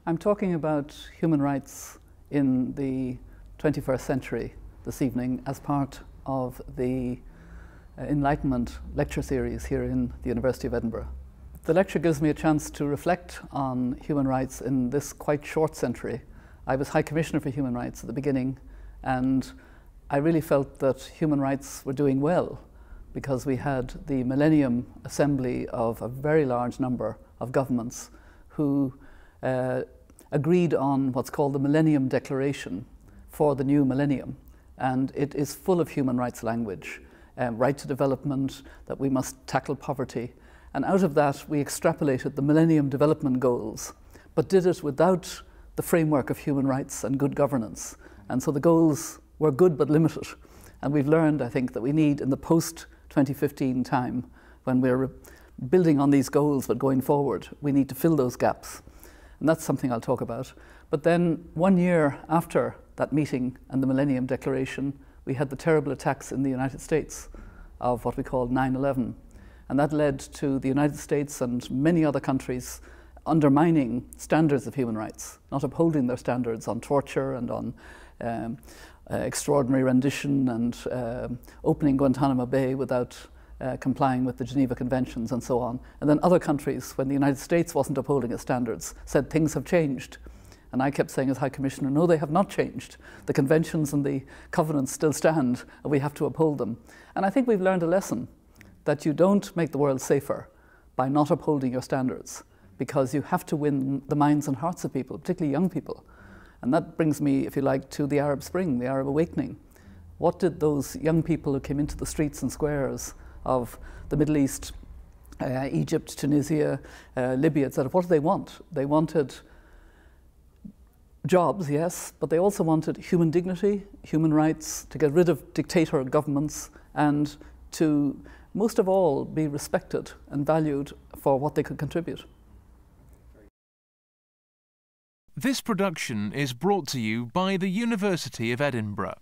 I'm talking about human rights in the 21st century this evening as part of the Enlightenment lecture series here in the University of Edinburgh. The lecture gives me a chance to reflect on human rights in this quite short century. I was High Commissioner for Human Rights at the beginning, and I really felt that human rights were doing well because we had the Millennium Assembly of a very large number of governments who agreed on what's called the Millennium Declaration for the new millennium. And it is full of human rights language, right to development, that we must tackle poverty. And out of that, we extrapolated the Millennium Development Goals, but did it without the framework of human rights and good governance. And so the goals were good but limited. And we've learned, I think, that we need, in the post-2015 time, when we're building on these goals but going forward, we need to fill those gaps. And that's something I'll talk about. But then 1 year after that meeting and the Millennium Declaration, we had the terrible attacks in the United States of what we call 9/11. And that led to the United States and many other countries undermining standards of human rights, not upholding their standards on torture and on extraordinary rendition and opening Guantanamo Bay without complying with the Geneva Conventions and so on. And then other countries, when the United States wasn't upholding its standards, said things have changed. And I kept saying as High Commissioner, no, they have not changed. The conventions and the covenants still stand, and we have to uphold them. And I think we've learned a lesson that you don't make the world safer by not upholding your standards, because you have to win the minds and hearts of people, particularly young people. And that brings me, if you like, to the Arab Spring, the Arab Awakening. What did those young people who came into the streets and squares of the Middle East, Egypt, Tunisia, Libya, etc., what did they want? They wanted jobs, yes, but they also wanted human dignity, human rights, to get rid of dictator governments, and to, most of all, be respected and valued for what they could contribute. This production is brought to you by the University of Edinburgh.